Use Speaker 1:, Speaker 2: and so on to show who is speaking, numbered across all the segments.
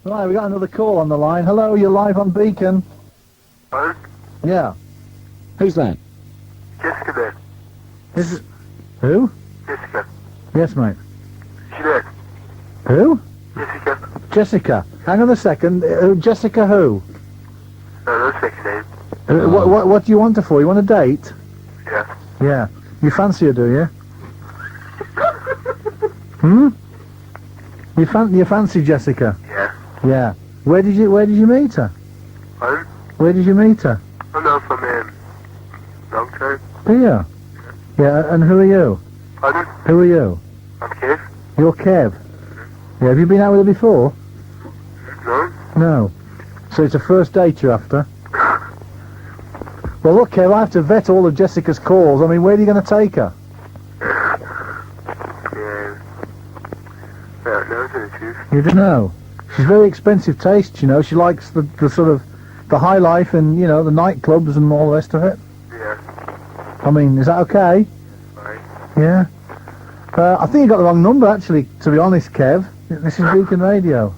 Speaker 1: Right, we got another call on the line. Hello, you're live on Beacon.
Speaker 2: Hello?
Speaker 1: Yeah.
Speaker 3: Who's that?
Speaker 2: Jessica there.
Speaker 1: This is... Who?
Speaker 2: Jessica.
Speaker 1: Yes, mate.
Speaker 2: She there.
Speaker 1: Who?
Speaker 2: Jessica.
Speaker 1: Jessica. Hang on a second. Jessica who?
Speaker 2: No, that's second name.
Speaker 1: What do you want her for? You want a date?
Speaker 2: Yeah.
Speaker 1: Yeah. You fancy her, do you? Hmm? You fancy Jessica?
Speaker 2: Yeah.
Speaker 1: Yeah. Where did you meet her?
Speaker 2: Hello?
Speaker 1: Where did you meet her?
Speaker 2: Oh no, from long time.
Speaker 1: Here. Yeah, and who are you?
Speaker 2: Pardon?
Speaker 1: Who are you?
Speaker 2: I'm Kev.
Speaker 1: You're Kev. Yeah, have you been out with her before?
Speaker 2: No?
Speaker 1: No. So it's a first date you're after? Well, look, Kev, I have to vet all of Jessica's calls. I mean, where are you going to take her?
Speaker 2: Yeah. I don't know, to the truth.
Speaker 1: You don't know. She's very expensive taste, you know. She likes the sort of the high life and, you know, the nightclubs and all the rest of it.
Speaker 2: Yeah.
Speaker 1: I mean, is that okay?
Speaker 2: Right.
Speaker 1: Yeah. I think you got the wrong number, actually, to be honest, Kev. This is Beacon Radio.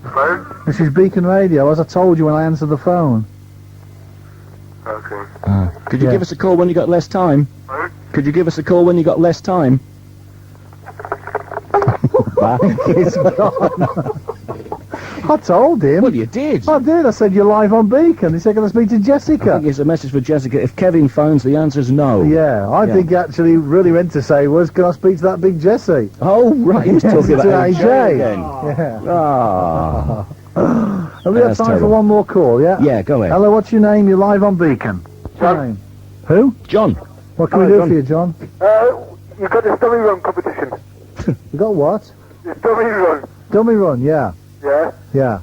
Speaker 2: Hello?
Speaker 1: This is Beacon Radio, as I told you when I answered the phone.
Speaker 2: Okay.
Speaker 3: Could you
Speaker 1: Yeah.
Speaker 3: give us a call when you got less time?
Speaker 2: Hello?
Speaker 3: Could you give us a call when you got less time?
Speaker 1: He's gone. I told him.
Speaker 3: Well, you did.
Speaker 1: I did. I said you're live on Beacon. He said, can I speak to
Speaker 3: I
Speaker 1: Jessica?
Speaker 3: think it's a message for Jessica. If Kevin phones, the answer's no.
Speaker 1: Yeah, I
Speaker 3: Yeah.
Speaker 1: think he actually really meant to say was, can I speak to that big Jessie?
Speaker 3: Oh, right. He was
Speaker 1: Yes,
Speaker 3: talking
Speaker 1: to
Speaker 3: about AJ
Speaker 1: AJ.
Speaker 3: again.
Speaker 1: Yeah.
Speaker 3: Ah.
Speaker 1: Have we got
Speaker 3: That's
Speaker 1: time for
Speaker 3: terrible.
Speaker 1: one more call, yeah?
Speaker 3: Yeah, go ahead.
Speaker 1: Hello, what's your name? You're live on Beacon. What's your
Speaker 2: John.
Speaker 1: name? Who?
Speaker 3: John.
Speaker 1: What can we
Speaker 3: Hello,
Speaker 1: do
Speaker 3: John.
Speaker 1: for you, John?
Speaker 2: You got the dummy run competition.
Speaker 1: You got what?
Speaker 2: The dummy run.
Speaker 1: Dummy run, yeah.
Speaker 2: Yeah?
Speaker 1: Yeah.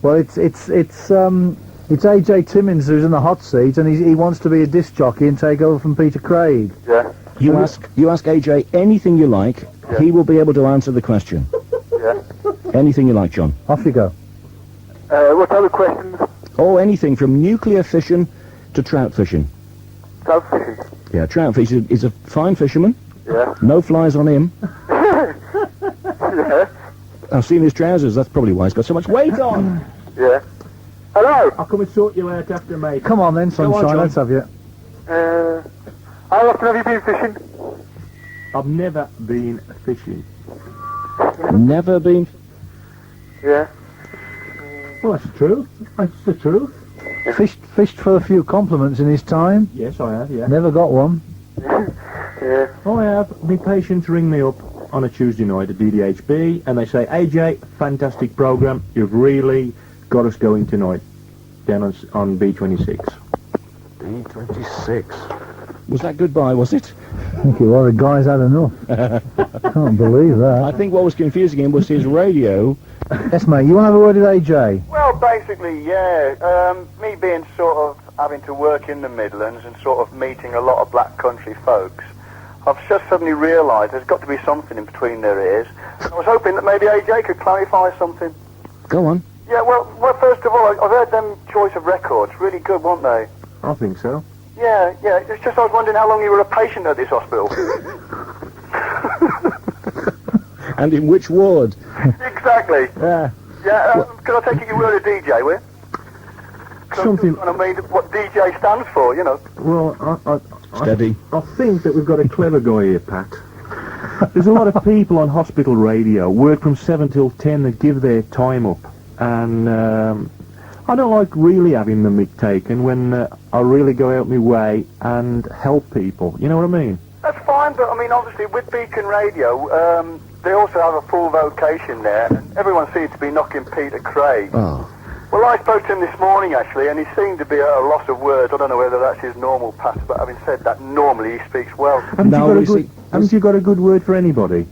Speaker 1: Well, it's AJ Timmins who's in the hot seat, and he wants to be a disc jockey and take over from Peter Craig.
Speaker 2: Yeah.
Speaker 3: You ask AJ anything you like,
Speaker 2: Yeah.
Speaker 3: he will be able to answer the question.
Speaker 2: Yeah.
Speaker 3: Anything you like, John.
Speaker 1: Off you go.
Speaker 2: What other questions?
Speaker 3: Oh, anything from nuclear fishing to trout fishing.
Speaker 2: Trout fishing.
Speaker 3: Yeah, trout fishing is a fine fisherman.
Speaker 2: Yeah.
Speaker 3: No flies on him.
Speaker 2: Yeah.
Speaker 3: I've seen his trousers. That's probably why he's got so much weight on.
Speaker 2: Yeah. Hello?
Speaker 3: I'll come and sort you out after, mate.
Speaker 1: Come on then,
Speaker 3: Go on,
Speaker 1: sunshine,
Speaker 3: John.
Speaker 1: let's have you.
Speaker 2: How often have you been fishing?
Speaker 4: I've never been fishing.
Speaker 3: Never been.
Speaker 2: Yeah.
Speaker 4: Well, that's true. That's the truth.
Speaker 1: Fished for a few compliments in his time.
Speaker 4: Yes, I have, yeah.
Speaker 1: Never got one.
Speaker 2: Yeah.
Speaker 4: I have. My patients ring me up on a Tuesday night at DDHB and they say, AJ, fantastic program. You've really got us going tonight down on B26.
Speaker 3: B26. Was that goodbye, was it?
Speaker 1: Thank you. Well, the guy's had enough. Can't believe that.
Speaker 3: I think what was confusing him was his radio.
Speaker 1: Yes, mate. You want to have a word with AJ?
Speaker 5: Well, basically, yeah. Me being sort of having to work in the Midlands and sort of meeting a lot of black country folks, I've just suddenly realised there's got to be something in between their ears. I was hoping that maybe AJ could clarify something.
Speaker 3: Go on.
Speaker 5: Yeah, well, first of all, I've heard them Choice of Records. Really good, weren't they?
Speaker 4: I think so.
Speaker 5: Yeah. It's just I was wondering how long you were a patient at this hospital.
Speaker 3: And in which ward?
Speaker 5: Exactly.
Speaker 3: Yeah.
Speaker 5: Yeah, can I take it you were a DJ, will you?
Speaker 4: Something-
Speaker 5: I mean, what DJ stands for, you know.
Speaker 4: Well,
Speaker 3: Steady.
Speaker 4: I think that we've got a clever guy here, Pat. There's a lot of people on hospital radio, work from 7 till 10, that give their time up. And I don't like really having the mic taken when I really go out my way and help people. You know what I mean?
Speaker 5: That's fine, but I mean, obviously, with Beacon Radio, they also have a full vocation there, and everyone seems to be knocking Peter Craig.
Speaker 3: Oh.
Speaker 5: Well, I spoke to him this morning, actually, and he seemed to be at a loss of words. I don't know whether that's his normal path, but having said that, normally he speaks well.
Speaker 4: Haven't,
Speaker 3: No,
Speaker 4: you,
Speaker 3: we
Speaker 4: got a good,
Speaker 3: see-
Speaker 4: haven't you got a good word for anybody?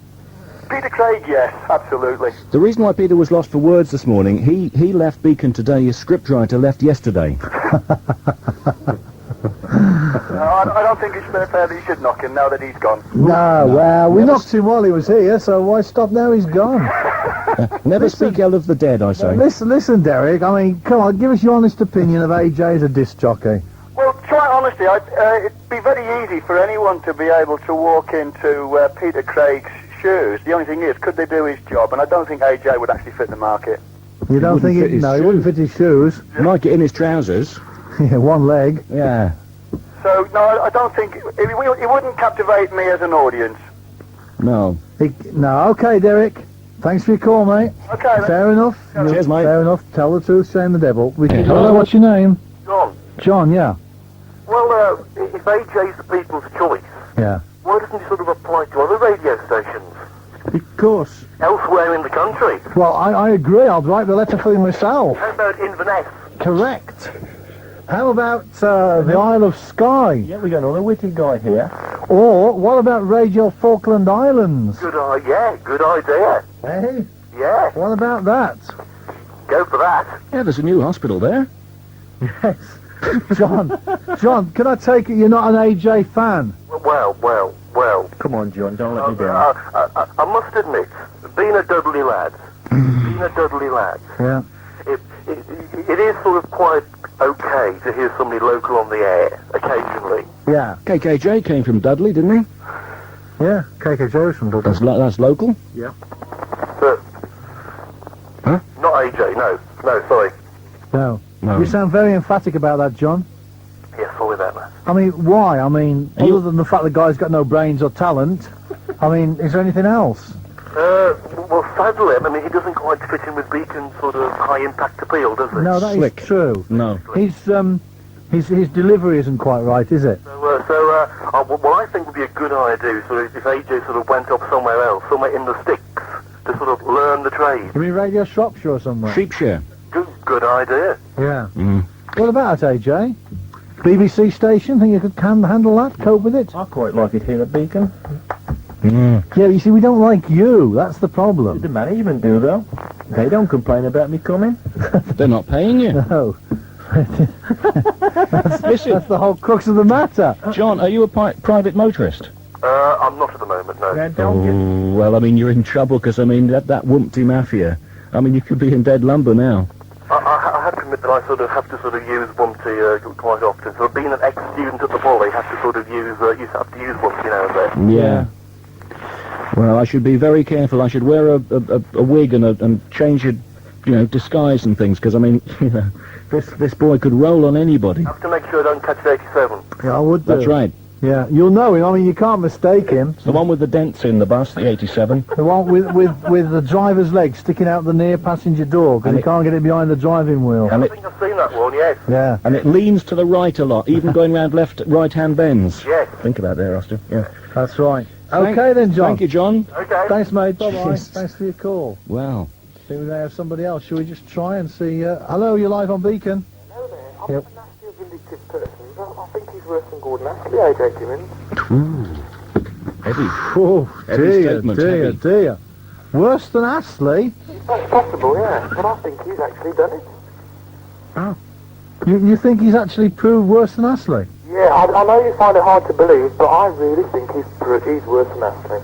Speaker 5: Peter Craig, yes, absolutely.
Speaker 3: The reason why Peter was lost for words this morning, he left Beacon today, his scriptwriter left yesterday.
Speaker 5: I don't think it's fair that you should knock him now that he's gone.
Speaker 1: No, well, we
Speaker 3: Never
Speaker 1: knocked him while he was here, so why stop now he's gone?
Speaker 3: Never speak ill of the dead, I say.
Speaker 1: Listen, Derek, I mean, come on, give us your honest opinion of AJ as a disc jockey.
Speaker 5: Well, quite honestly, it'd be very easy for anyone to be able to walk into Peter Craig's shoes. The only thing is, could they do his job? And I don't think AJ would actually fit the market.
Speaker 1: You don't
Speaker 3: wouldn't
Speaker 1: think
Speaker 3: fit his
Speaker 1: he wouldn't fit his shoes?
Speaker 3: He might get in his trousers.
Speaker 1: Yeah, one leg.
Speaker 3: Yeah.
Speaker 5: So, no, I don't think... It wouldn't captivate me as an audience.
Speaker 3: No.
Speaker 1: No, okay, Derek. Thanks for your call, mate.
Speaker 5: Okay, then.
Speaker 1: Fair enough.
Speaker 3: Cheers, mate.
Speaker 1: Fair enough. Tell the truth, shame the devil.
Speaker 3: Yeah.
Speaker 1: Hello, what's your name?
Speaker 2: John,
Speaker 1: John, yeah.
Speaker 2: well, if AJ's the people's choice,
Speaker 1: Yeah.
Speaker 2: why doesn't he sort of apply to other radio stations
Speaker 4: Because
Speaker 2: elsewhere in the country?
Speaker 1: Well, I agree. I'll write the letter for you myself.
Speaker 2: How about Inverness?
Speaker 1: Correct. How about the Isle of Skye?
Speaker 4: yeah, we got another witty guy here.
Speaker 1: Or what about Radio Falkland Islands?
Speaker 2: Good idea.
Speaker 1: Hey,
Speaker 2: Yeah,
Speaker 1: what about that?
Speaker 2: go for that.
Speaker 3: Yeah, there's a new hospital there.
Speaker 1: Yes. John, can I take it you're not an AJ fan?
Speaker 2: Well.
Speaker 4: Come on, John, don't let me down.
Speaker 2: I must admit, being a Dudley lad,
Speaker 1: Yeah.
Speaker 2: it is sort of quite okay to hear somebody local on the air occasionally.
Speaker 1: Yeah.
Speaker 3: KKJ came from Dudley, didn't he?
Speaker 1: Yeah. KKJ from Dublin.
Speaker 3: That's local.
Speaker 2: But
Speaker 3: Huh?
Speaker 2: not AJ, no, sorry.
Speaker 1: No.
Speaker 3: No.
Speaker 1: You sound very emphatic about that, John.
Speaker 2: Yeah, sorry about that.
Speaker 1: I mean, why? I mean,
Speaker 3: Are you-
Speaker 1: other than the fact the guy's got no brains or talent, I mean, is there anything else?
Speaker 2: Well, sadly, I mean, he doesn't quite fit in with Beacon's sort of high-impact appeal, does he?
Speaker 1: No, that is
Speaker 3: Slick.
Speaker 1: true.
Speaker 3: No.
Speaker 1: His delivery isn't quite right, is it?
Speaker 2: What I think would be a good idea, sort of, if AJ sort of went off somewhere else, somewhere in the sticks, to sort of learn the trade.
Speaker 1: You mean Radio Shropshire or somewhere?
Speaker 3: Sheepshire.
Speaker 2: Good idea.
Speaker 1: Yeah.
Speaker 3: Mm.
Speaker 1: What about it, AJ? BBC station? Think you could handle that? Cope with it?
Speaker 4: I quite like it here at Beacon.
Speaker 1: Yeah, you see, we don't like you. That's the problem.
Speaker 4: The management do, though. They don't complain about me coming.
Speaker 3: They're not paying you.
Speaker 1: No.
Speaker 3: Listen,
Speaker 1: That's the whole crux of the matter.
Speaker 3: John, are you a private motorist?
Speaker 2: I'm not at the moment, no.
Speaker 4: Now, don't you?
Speaker 3: Oh, well, I mean, you're in trouble because, I mean, that Wumpty Mafia. I mean, you could be in dead lumber now.
Speaker 2: I have to admit that I sort of have to sort of use Wumpty quite often. So being an ex-student at the Volley, have to sort of use Wumpty now and then.
Speaker 3: Yeah. Well, I should be very careful. I should wear a wig and change your, disguise and things, because, I mean, this boy could roll on anybody.
Speaker 2: I have to make sure I don't catch the 87.
Speaker 1: Yeah, I would do.
Speaker 3: That's right.
Speaker 1: Yeah, you'll know him. I mean, you can't mistake him.
Speaker 3: The one with the dents in the bus, the 87.
Speaker 1: The one with the driver's leg sticking out the near passenger door because
Speaker 3: And
Speaker 1: he can't get it behind the driving wheel.
Speaker 3: And
Speaker 2: I
Speaker 3: it,
Speaker 2: think I've seen that one, yes.
Speaker 1: Yeah.
Speaker 3: and it leans to the right a lot, even going round right-hand bends.
Speaker 2: Yes.
Speaker 3: Think about there, Austin. Yeah.
Speaker 1: That's right.
Speaker 3: Thank-
Speaker 1: Okay then, John.
Speaker 3: Thank you, John.
Speaker 2: Okay.
Speaker 1: Thanks, mate. Bye-bye.
Speaker 3: Cheers.
Speaker 1: Thanks for your call.
Speaker 3: Well,
Speaker 1: See if we may have somebody else. Shall we just try and see? Hello, you're live on Beacon.
Speaker 2: Hello there. I'm
Speaker 1: Yep.
Speaker 2: a nasty or vindictive person, but I think he's worse than Gordon Ashley, AJ Timmins.
Speaker 3: heavy.
Speaker 1: Oh,
Speaker 3: Heavy
Speaker 1: dear,
Speaker 3: statement,
Speaker 1: dear,
Speaker 3: heavy.
Speaker 1: dear. Worse than Astley?
Speaker 2: That's possible, yeah. But I think he's actually done it.
Speaker 1: You think he's actually proved worse than Astley?
Speaker 2: Yeah, I know you find it hard to believe, but I really think he's worse than Ashley.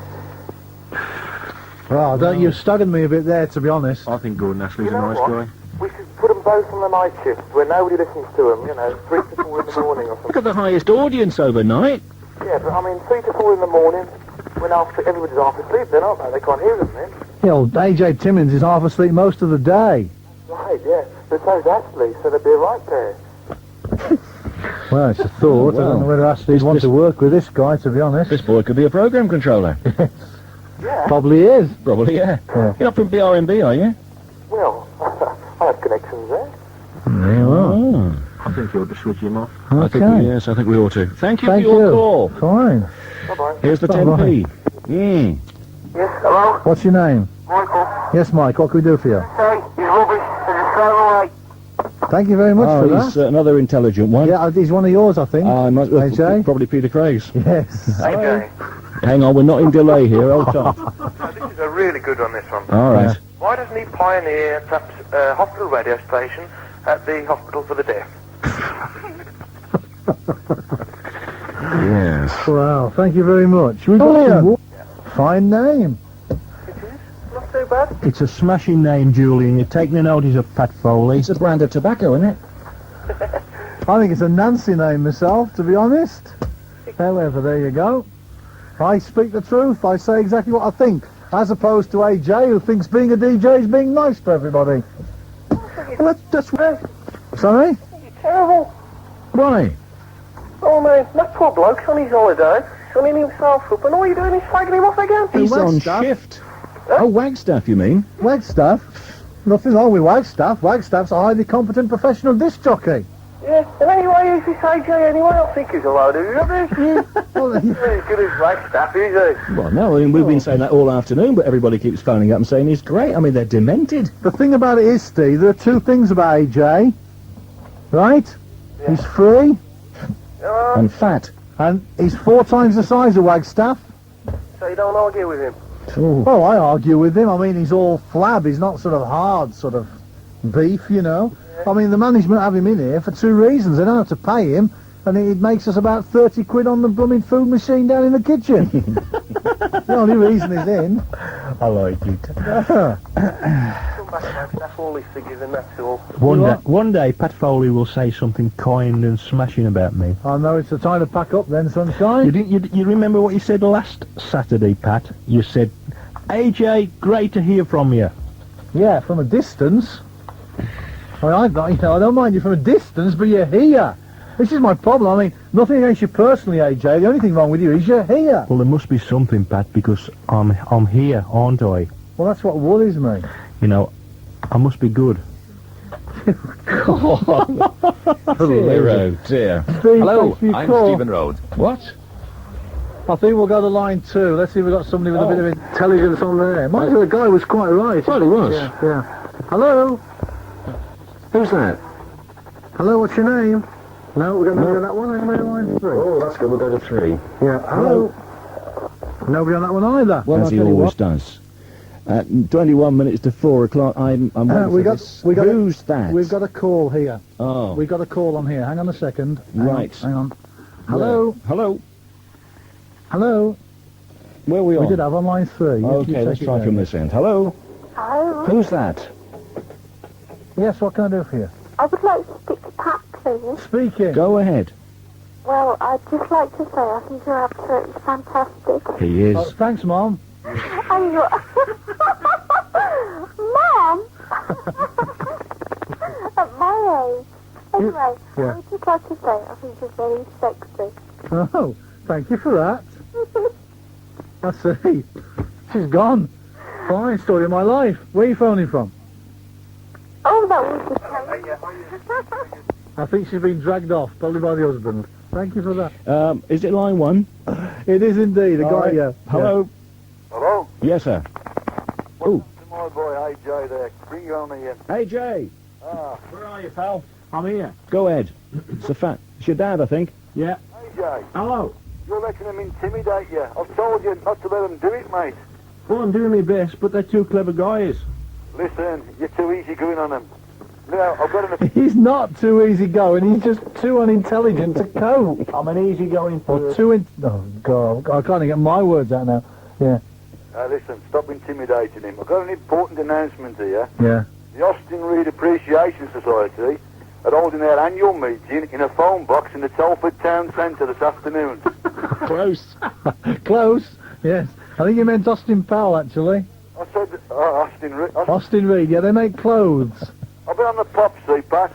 Speaker 1: Well, don't you staggered me a bit there, to be honest.
Speaker 4: I think Gordon Ashley's
Speaker 2: You
Speaker 4: a
Speaker 2: know
Speaker 4: nice
Speaker 2: what?
Speaker 4: guy.
Speaker 2: We should put them both on the night shift where nobody listens to them, 3 to 4 in the morning or
Speaker 3: Look
Speaker 2: something.
Speaker 3: at the highest audience overnight.
Speaker 2: Yeah, but I mean, 3 to 4 in the morning, when everybody's half asleep then, aren't they? They can't hear them then.
Speaker 1: You know, AJ Timmins is half asleep most of the day.
Speaker 2: Right, yeah. But so's Ashley, so they'd be a right pair.
Speaker 1: Well, it's a thought. I don't know whether Ashley'd want to work with this guy, to be honest.
Speaker 3: This boy could be a program controller.
Speaker 2: Yeah.
Speaker 1: Probably is.
Speaker 3: Probably, yeah.
Speaker 1: Yeah.
Speaker 3: You're not from BRMB, are you?
Speaker 2: Well, I have connections there.
Speaker 1: There you are.
Speaker 3: Oh.
Speaker 4: I think you ought to switch him off.
Speaker 3: I think
Speaker 1: Okay.
Speaker 3: yes, I think we ought to. Thank you
Speaker 1: Thank
Speaker 3: for your
Speaker 1: you.
Speaker 3: call.
Speaker 1: Fine.
Speaker 2: Bye-bye.
Speaker 3: Here's the
Speaker 1: Bye-bye.
Speaker 3: 10p. Mm.
Speaker 2: Yes, hello?
Speaker 1: What's your name?
Speaker 2: Michael.
Speaker 1: Yes, Mike. What can we do for you?
Speaker 2: Hey, he's rubbish. There's a throw away.
Speaker 1: Thank you very much
Speaker 3: Oh,
Speaker 1: for
Speaker 3: he's
Speaker 1: that.
Speaker 3: another intelligent one.
Speaker 1: Yeah, he's one of yours, I think. AJ?
Speaker 3: Probably Peter Craig's.
Speaker 1: Yes.
Speaker 2: AJ.
Speaker 3: Hang on, we're not in delay here. Hold tight.
Speaker 2: This is a really good one, this one.
Speaker 3: All right.
Speaker 2: Why doesn't he pioneer perhaps a hospital radio station at the hospital for the deaf?
Speaker 3: Yes.
Speaker 1: Wow. Thank you very much. We've got some wa- Fine name.
Speaker 2: Not too bad.
Speaker 4: It's a smashing name, Julian. You're taking a notice of Pat Foley.
Speaker 3: It's a brand of tobacco, isn't it?
Speaker 1: I think it's a Nancy name myself, to be honest. However, there you go. I speak the truth. I say exactly what I think, as opposed to AJ, who thinks being a DJ is being nice to everybody.
Speaker 2: Well, that's right.
Speaker 1: Sorry?
Speaker 2: You're terrible.
Speaker 3: Why?
Speaker 2: Oh, man, that poor bloke's on his holiday, sunning himself up, and all you're doing is slagging him off again.
Speaker 3: He's on
Speaker 1: Wagstaff?
Speaker 3: shift. Oh, Wagstaff, you mean?
Speaker 1: Wagstaff? Nothing wrong with Wagstaff. Wagstaff's a highly competent professional disc jockey.
Speaker 2: Yeah, and anyway, he's this AJ anyway. I think he's a load of rubbish.
Speaker 1: Well,
Speaker 2: He's as good as Wagstaff, is he?
Speaker 3: Well, no, I mean, we've been saying that all afternoon, but everybody keeps phoning up and saying he's great. I mean, they're demented.
Speaker 1: the thing about it is, Steve, there are two things about AJ. Right?
Speaker 2: Yeah.
Speaker 1: He's free,
Speaker 3: And fat.
Speaker 1: and he's 4 times the size of Wagstaff.
Speaker 2: So you don't argue with him?
Speaker 3: Oh.
Speaker 1: Well, I argue with him. I mean, he's all flab. He's not sort of hard, sort of beef, you know. I mean, the management have him in here for 2 reasons. They don't have to pay him, and it makes us about 30 quid on the blooming food machine down in the kitchen. The only reason he's in.
Speaker 3: I like it.
Speaker 2: Come back, Wagstaff, all his figures, and that's all.
Speaker 4: One day, Pat Foley will say something kind and smashing about me.
Speaker 1: I know it's the time to pack up then, sunshine.
Speaker 4: You remember what you said last Saturday, Pat? You said, AJ, great to hear from you.
Speaker 1: Yeah, from a distance. I don't mind you from a distance, but you're here. This is my problem. I mean, nothing against you personally, AJ. The only thing wrong with you is you're here.
Speaker 4: Well, there must be something, Pat, because I'm here, aren't I?
Speaker 1: Well, that's what worries me.
Speaker 4: You know, I must be good.
Speaker 3: Dear, dear.
Speaker 1: Steve,
Speaker 6: Hello,
Speaker 1: thanks for your
Speaker 6: I'm
Speaker 1: call.
Speaker 6: Stephen Rhodes.
Speaker 3: What?
Speaker 1: I think we'll go to line 2. Let's see if we've got somebody with a bit of intelligence on there. Mind you, the guy was quite right.
Speaker 3: Well, he was.
Speaker 1: Yeah. Hello?
Speaker 3: Who's that?
Speaker 1: Hello, what's your name? No, we're going to go to that one. I'm going to line 3.
Speaker 3: Oh, that's good. We'll go to 3.
Speaker 1: Yeah. Hello? Nobody on that one either.
Speaker 3: Well,
Speaker 1: I'll
Speaker 3: as he
Speaker 1: tell you
Speaker 3: always
Speaker 1: what.
Speaker 3: does. 21 minutes to 4 o'clock. I'm waiting
Speaker 1: we
Speaker 3: for
Speaker 1: got-
Speaker 3: this.
Speaker 1: we got-
Speaker 3: Who's that?
Speaker 1: We've got a call here.
Speaker 3: Oh.
Speaker 1: We've got a call on here. Hang on a second. Hang on,
Speaker 3: Right.
Speaker 1: Hang on. Hello?
Speaker 3: Where? Hello.
Speaker 1: Hello?
Speaker 3: Where are we on?
Speaker 1: We did have on line 3. You
Speaker 3: Okay,
Speaker 1: take
Speaker 3: let's
Speaker 1: it
Speaker 3: try
Speaker 1: there.
Speaker 3: from this end. Hello.
Speaker 7: Hello.
Speaker 3: Who's that?
Speaker 1: Yes, what can I do for you?
Speaker 7: I would like to speak to Pat, please.
Speaker 1: Speaking.
Speaker 3: Go ahead.
Speaker 7: Well, I'd just like to say I think you're absolutely fantastic.
Speaker 3: He is.
Speaker 1: Oh, thanks, Mom.
Speaker 7: And you're... Mom! At my age. Anyway,
Speaker 1: Yeah.
Speaker 7: I would just like to say I think you're very sexy.
Speaker 1: Oh, thank you for that. I see. She's gone. Fine, story of my life. Where are you phoning from?
Speaker 7: Oh, that was the
Speaker 1: I think she's been dragged off, probably by the husband. Thank you for that.
Speaker 3: Is it line 1?
Speaker 1: It is indeed. A
Speaker 3: All
Speaker 1: guy,
Speaker 3: right.
Speaker 1: yeah.
Speaker 3: Hello.
Speaker 5: Hello?
Speaker 3: Yes, sir.
Speaker 5: To my boy AJ there. Bring you on here.
Speaker 3: Hey, Jay.
Speaker 4: Where are you, pal? I'm here.
Speaker 3: Go ahead. It's a fat. It's your dad, I think.
Speaker 4: Yeah.
Speaker 5: AJ,
Speaker 4: Hello.
Speaker 5: you're letting them intimidate you. I've told you not to let them do it, mate.
Speaker 4: Well, I'm doing my best, but they're 2 clever guys.
Speaker 5: Listen, you're too easy going on them. Now, I've got an...
Speaker 1: He's not too easy going. He's just too unintelligent to cope.
Speaker 4: I'm an easygoing
Speaker 1: Or
Speaker 4: person.
Speaker 1: too in... Oh, God. I can't even get my words out now. Yeah.
Speaker 5: listen, stop intimidating him. I've got an important announcement here.
Speaker 1: Yeah.
Speaker 5: The Austin Reed Appreciation Society are holding their annual meeting in a phone box in the Telford Town Centre this afternoon.
Speaker 3: Close.
Speaker 1: Close. Yes. I think you meant Austin Powell, actually.
Speaker 5: I said, Austin Reed.
Speaker 1: Austin Reed. Yeah, they make clothes.
Speaker 5: I've been on the pop, see, Pat.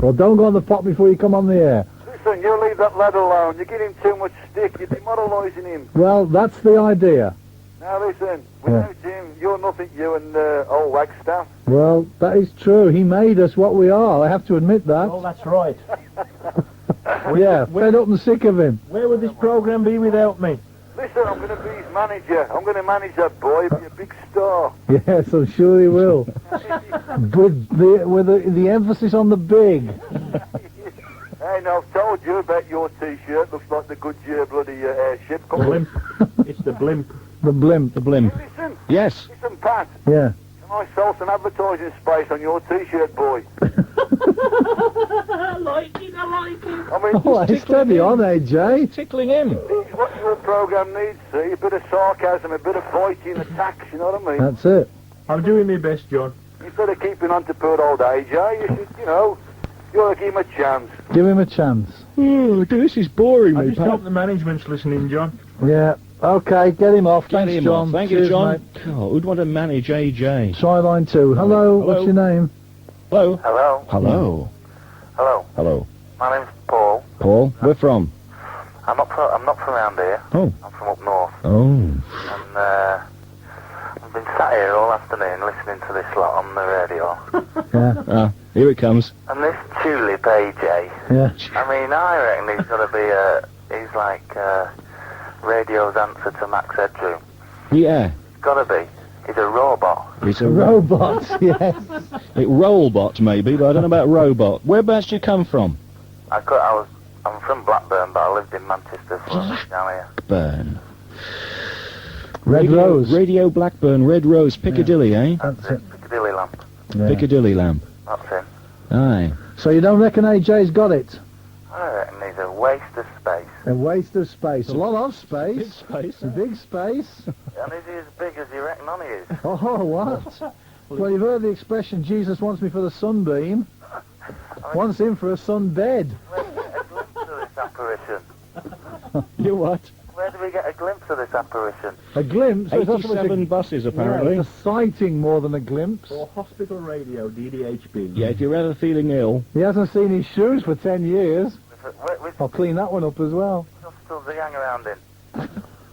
Speaker 1: Well, don't go on the pot before you come on the air.
Speaker 5: Listen, you leave that lad alone. You're giving him too much stick. You're demoralising him.
Speaker 1: Well, that's the idea.
Speaker 5: Now listen, without him, you're nothing, you and old Wagstaff.
Speaker 1: Well, that is true. He made us what we are. I have to admit that.
Speaker 4: Oh, that's right.
Speaker 1: Yeah, fed up and sick of him.
Speaker 4: Where would this program be without me?
Speaker 5: Listen, I'm going to be his manager. I'm going to manage that boy. He'll be a big star.
Speaker 1: Yes, I'm sure he will. With the emphasis on the big.
Speaker 5: Hey, now, I've told you about your T-shirt. Looks like the Goodyear bloody airship. Come on.
Speaker 4: Blimp. It's the blimp.
Speaker 1: The blimp.
Speaker 3: The blimp.
Speaker 5: Listen,
Speaker 3: Yes.
Speaker 5: listen, Pat.
Speaker 1: Yeah.
Speaker 5: Can I sell some advertising space on your T-shirt, boy?
Speaker 4: I like it.
Speaker 5: I mean,
Speaker 1: Oh, hey, steady on, AJ.
Speaker 3: Tickling him.
Speaker 5: this is what your program needs, see? A bit of sarcasm, a bit of fighting, attacks, you know what I mean?
Speaker 1: That's it.
Speaker 4: I'm doing my best, John.
Speaker 5: Instead of keeping on to poor old AJ, you should, you know, you ought to give him a chance.
Speaker 1: Give him a chance.
Speaker 3: Oh, this is boring
Speaker 4: I
Speaker 3: me,
Speaker 4: just
Speaker 3: Pat.
Speaker 4: hope the management's listening, John.
Speaker 1: Yeah. Okay, get him off.
Speaker 3: Get
Speaker 1: Thanks,
Speaker 3: him
Speaker 1: John.
Speaker 3: off. Thank you,
Speaker 1: Cheers,
Speaker 3: John.
Speaker 1: mate.
Speaker 3: God, who'd want to manage AJ?
Speaker 1: Try line 2. Hello,
Speaker 3: Hello.
Speaker 1: what's your name?
Speaker 3: Hello?
Speaker 2: Hello.
Speaker 3: Hello?
Speaker 2: Hello.
Speaker 3: Hello?
Speaker 2: My name's Paul.
Speaker 3: Paul? Where from?
Speaker 2: I'm not from around here.
Speaker 3: Oh.
Speaker 2: I'm from up north.
Speaker 3: Oh.
Speaker 2: And I've been sat here all afternoon listening to this lot on the radio.
Speaker 1: Yeah,
Speaker 3: Ah, here it comes.
Speaker 2: And this tulip AJ,
Speaker 1: yeah.
Speaker 2: I mean, I reckon he's got to be he's like radio's answer to Max Headroom.
Speaker 3: Yeah.
Speaker 2: He's got to be. He's a robot.
Speaker 3: It's a
Speaker 1: Robot, yes.
Speaker 3: rollbot, maybe, but I don't know about robot. Whereabouts do you come from?
Speaker 2: I'm from Blackburn, but I lived in Manchester for down here.
Speaker 3: Burn.
Speaker 1: Red
Speaker 3: Radio,
Speaker 1: Rose.
Speaker 3: Radio Blackburn, Red Rose, Piccadilly, eh?
Speaker 1: That's it.
Speaker 2: Piccadilly Lamp.
Speaker 1: Yeah.
Speaker 3: Piccadilly lamp.
Speaker 2: That's him.
Speaker 3: Aye.
Speaker 1: So you don't reckon AJ's got it?
Speaker 2: I reckon he's a waste of space.
Speaker 1: A waste of space. A lot of space.
Speaker 3: space.
Speaker 1: A big space.
Speaker 2: And is he as big as you reckon on he is?
Speaker 1: Oh, what? Well, you've heard the expression, Jesus wants me for the sunbeam. Wants him for a sunbed.
Speaker 2: Where do we get a glimpse of this apparition?
Speaker 3: You what?
Speaker 2: Where do we get a glimpse of this apparition?
Speaker 1: A glimpse? It's not so much
Speaker 3: 87
Speaker 1: a,
Speaker 3: buses,
Speaker 1: yeah,
Speaker 3: apparently.
Speaker 1: it's a sighting more than a glimpse.
Speaker 4: Or hospital radio, DDHB.
Speaker 3: Yeah, if you're ever feeling ill.
Speaker 1: He hasn't seen his shoes for 10 years.
Speaker 2: Which
Speaker 1: I'll clean that one up as well.
Speaker 2: hospital does he hang around in?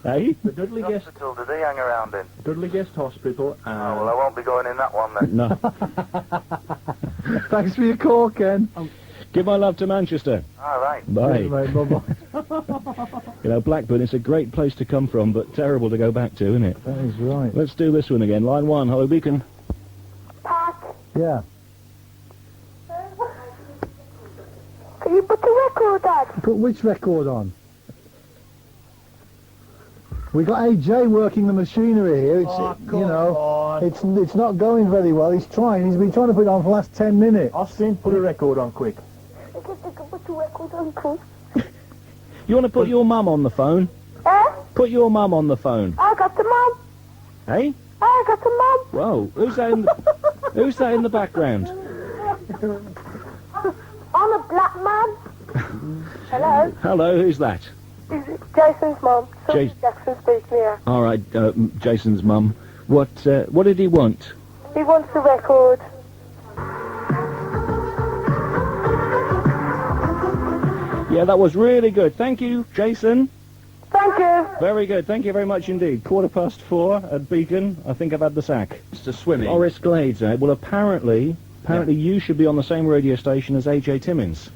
Speaker 3: Eh?
Speaker 4: The Dudley
Speaker 2: Which
Speaker 4: Guest,
Speaker 2: hospital does he hang around in?
Speaker 4: Dudley Guest Hospital,
Speaker 2: Oh,
Speaker 4: and
Speaker 2: well, I won't be going in that one then.
Speaker 3: No.
Speaker 1: Thanks for your call, Ken.
Speaker 3: Give my love to Manchester.
Speaker 2: All right.
Speaker 3: Bye.
Speaker 1: Yeah, mate, bye-bye.
Speaker 3: You know, Blackburn, it's a great place to come from, but terrible to go back to, isn't it?
Speaker 1: That is right.
Speaker 3: Let's do this one again. Line 1, hello, Beacon.
Speaker 7: Pat,
Speaker 1: Yeah.
Speaker 7: can you put the record on?
Speaker 1: Put which record on? We got AJ working the machinery here. It's, you know, it's not going very well. He's trying. He's been trying to put it on for the last 10 minutes.
Speaker 4: Austin, put a record on quick.
Speaker 7: I guess I can put the record on, please.
Speaker 3: You want to put your mum on the phone? Put your mum on the phone.
Speaker 7: I got the mum.
Speaker 3: Hey?
Speaker 7: I got the mum.
Speaker 3: Whoa, who's that in the, who's that in the background?
Speaker 7: I'm a black man. Hello,
Speaker 3: Hello, who's that?
Speaker 7: this is Jason's mum. Sophie
Speaker 3: Jas-
Speaker 7: Jackson speaking here.
Speaker 3: All right, Jason's mum. What did he want?
Speaker 7: He wants the record.
Speaker 3: Yeah, that was really good. Thank you, Jason.
Speaker 7: Thank you.
Speaker 3: Very good. Thank you very much indeed. 4:15 at Beacon. I think I've had the sack.
Speaker 6: Mr. Swimming.
Speaker 3: Boris Glades, eh? Well, apparently you should be on the same radio station as AJ Timmins.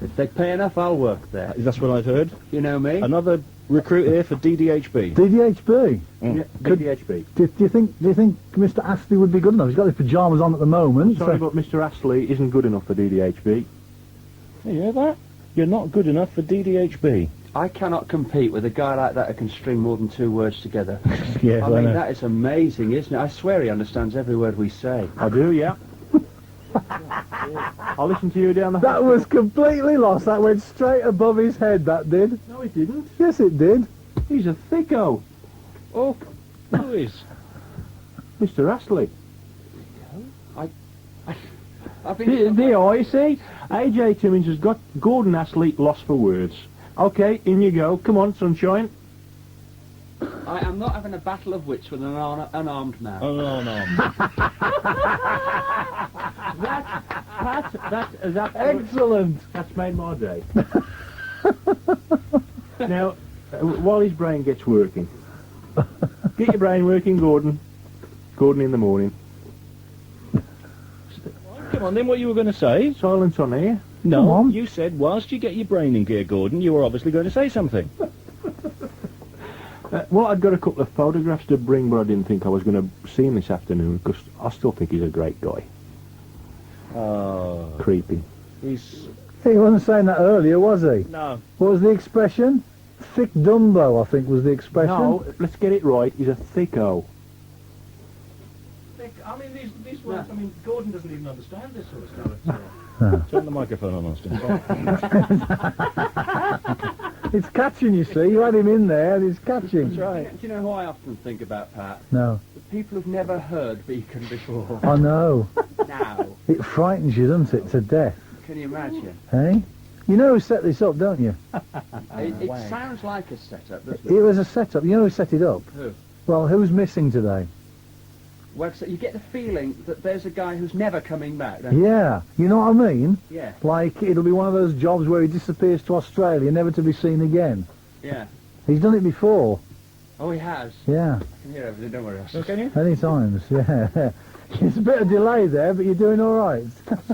Speaker 6: If they pay enough, I'll work there.
Speaker 3: That's what I've heard.
Speaker 6: You know me?
Speaker 3: Another recruit here for DDHB.
Speaker 1: DDHB.
Speaker 4: Yeah, DDHB.
Speaker 1: Do you think Mr. Astley would be good enough? He's got his pyjamas on at the moment.
Speaker 4: Sorry,
Speaker 1: so-
Speaker 4: but Mr. Astley isn't good enough for DDHB.
Speaker 3: You hear that? You're not good enough for DDHB.
Speaker 6: I cannot compete with a guy like that who can string more than two words together.
Speaker 3: Yeah,
Speaker 6: I mean, that is amazing, isn't it? I swear he understands every word we say.
Speaker 4: I do, yeah. I'll listen to you down the...
Speaker 1: That was completely lost. That went straight above his head, that did.
Speaker 4: No, it didn't.
Speaker 1: Yes, it did.
Speaker 4: He's a thicko.
Speaker 3: Oh, who is?
Speaker 4: Mr. Astley.
Speaker 6: I've been...
Speaker 4: There, you see? AJ Timmins has got Gordon Astley lost for words. Okay, in you go. Come on, sunshine.
Speaker 6: I am not having a battle of wits with an unarmed man.
Speaker 3: Oh, no.
Speaker 4: That
Speaker 1: Excellent.
Speaker 4: That's made my day. Now, while his brain gets working, get your brain working, Gordon. Gordon in the morning.
Speaker 3: Come on, then what you were going to say?
Speaker 4: Silence on air.
Speaker 1: Come
Speaker 3: No,
Speaker 1: on.
Speaker 3: you said whilst you get your brain in gear, Gordon, you were obviously going to say something.
Speaker 4: Well, I'd got a couple of photographs to bring, but I didn't think I was going to see him this afternoon, because I still think he's a great guy.
Speaker 3: Oh,
Speaker 4: Creepy.
Speaker 3: he's...
Speaker 1: He wasn't saying that earlier, was he?
Speaker 3: No.
Speaker 1: What was the expression? Thick Dumbo, I think, was the expression.
Speaker 4: No, let's get it right. He's a thicko.
Speaker 3: I mean, these words, I mean, Gordon doesn't even understand this sort of stuff. Turn the microphone on, Austin.
Speaker 1: It's catching, you see. You had him in there, and he's catching.
Speaker 6: Do you know who I often think about, Pat?
Speaker 1: No.
Speaker 6: The people who've never heard Beacon before.
Speaker 1: I know.
Speaker 6: Now,
Speaker 1: It frightens you, doesn't it, to death?
Speaker 6: can you imagine?
Speaker 1: Eh? You know who set this up, don't you?
Speaker 6: It sounds like a setup, doesn't
Speaker 1: It was a setup. You know who set it up?
Speaker 6: Who?
Speaker 1: Well, who's missing today?
Speaker 6: Well, so you get the feeling that there's a guy who's never coming back, don't you?
Speaker 1: Yeah, you know what I mean?
Speaker 6: Yeah,
Speaker 1: Like, it'll be one of those jobs where he disappears to Australia, never to be seen again.
Speaker 6: yeah.
Speaker 1: He's done it before.
Speaker 6: Oh, he has.
Speaker 1: Yeah,
Speaker 6: I can hear everything, don't worry.
Speaker 3: Can you?
Speaker 1: many times, yeah. It's a bit of delay there, but you're doing all right.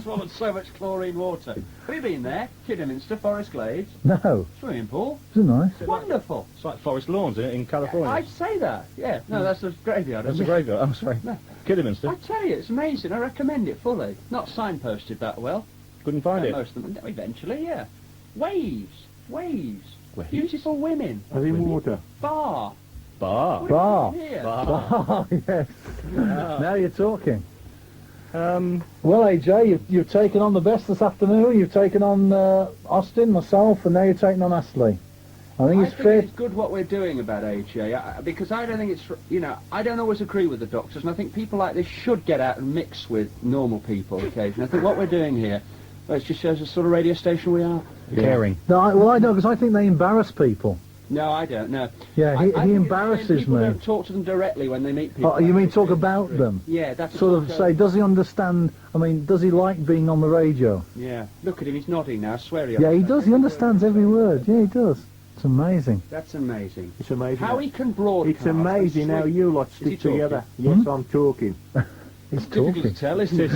Speaker 6: Swallowed so much chlorine water. Have you been there? Kidderminster, Forest Glades,
Speaker 1: No,
Speaker 6: swimming pool.
Speaker 1: isn't nice?
Speaker 6: Wonderful.
Speaker 3: It's like Forest Lawns in California.
Speaker 6: I'd say that. Yeah. No, that's the graveyard.
Speaker 3: That's a
Speaker 6: isn't it?
Speaker 3: graveyard. I'm sorry.
Speaker 6: No.
Speaker 3: Kidderminster.
Speaker 6: I tell you, it's amazing. I recommend it fully. Not signposted that well.
Speaker 3: Couldn't find it.
Speaker 6: Most of them, eventually, yeah. Waves.
Speaker 3: Waves.
Speaker 6: Beautiful women.
Speaker 4: As in water.
Speaker 6: Bar.
Speaker 3: Bar.
Speaker 6: What
Speaker 1: Bar.
Speaker 6: have you done here?
Speaker 1: Oh, yes. Now you're talking.
Speaker 3: Um,
Speaker 1: Well, AJ, you've taken on the best this afternoon. You've taken on Austin, myself, and now you're taking on Astley. I think it's fair.
Speaker 6: It's good what we're doing about AJ, because I don't think it's, I don't always agree with the doctors, and I think people like this should get out and mix with normal people occasionally. I think what we're doing here, well, it just shows the sort of radio station we are.
Speaker 3: caring.
Speaker 1: No, I know, because I think they embarrass people.
Speaker 6: No, I don't, no.
Speaker 1: Yeah,
Speaker 6: I
Speaker 1: he
Speaker 6: think it's
Speaker 1: embarrasses
Speaker 6: when people
Speaker 1: me.
Speaker 6: don't talk to them directly when they meet people.
Speaker 1: Oh, you mean talk about them?
Speaker 6: Yeah, that's
Speaker 1: Sort of say, does he understand, I mean, does he like being on the radio?
Speaker 6: Yeah, look at him, he's nodding now, I swear he
Speaker 1: Yeah, he
Speaker 6: understands
Speaker 1: does, he understands every word. Yeah, he does. It's amazing.
Speaker 6: That's amazing.
Speaker 4: It's amazing.
Speaker 6: How he can broadcast.
Speaker 4: It's amazing how you lot
Speaker 6: he
Speaker 4: stick
Speaker 6: talking?
Speaker 4: together. Yes, I'm talking.
Speaker 1: He's
Speaker 6: Difficult to
Speaker 1: talking.
Speaker 6: tell, isn't it?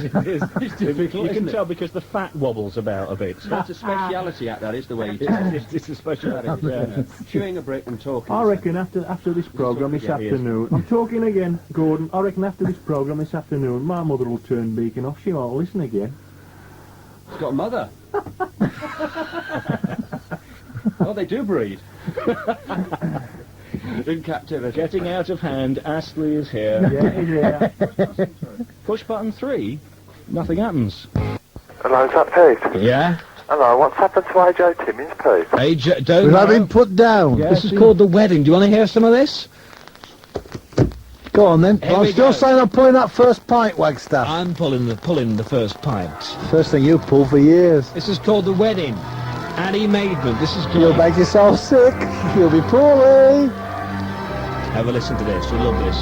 Speaker 6: It's difficult,
Speaker 3: You can
Speaker 6: isn't
Speaker 3: tell
Speaker 6: it?
Speaker 3: because the fat wobbles about a bit.
Speaker 6: That's a speciality at that is the way he talks.
Speaker 3: It's a special.
Speaker 6: That is, yeah. Chewing a brick and talking.
Speaker 4: I reckon after this programme this
Speaker 6: talking
Speaker 3: again.
Speaker 4: afternoon, I'm talking again, Gordon, I reckon after this programme this afternoon, my mother will turn Beacon off, she won't listen again.
Speaker 6: He's got a mother. Oh, they do breed. In captivity.
Speaker 3: Getting out of hand, Astley is here.
Speaker 4: Yeah, yeah.
Speaker 3: Push button 3, nothing happens.
Speaker 2: Hello, is that Pete?
Speaker 3: Yeah?
Speaker 2: Hello, what's happened to AJ Timmins, Pete?
Speaker 3: AJ, don't
Speaker 1: We've had him put down.
Speaker 3: This is called The Wedding. Do you want to hear some of this?
Speaker 1: Go on then.
Speaker 8: Here
Speaker 1: Well, I'm
Speaker 8: we
Speaker 1: still
Speaker 8: go.
Speaker 1: saying I'm pulling that first pint, Wagstaff.
Speaker 8: I'm pulling the first pint.
Speaker 1: First thing you pull for years.
Speaker 8: This is called The Wedding. Annie Maidment. This is
Speaker 1: You'll
Speaker 8: called...
Speaker 1: make yourself sick. You'll be poorly.
Speaker 8: Have a listen to this. You'll love this.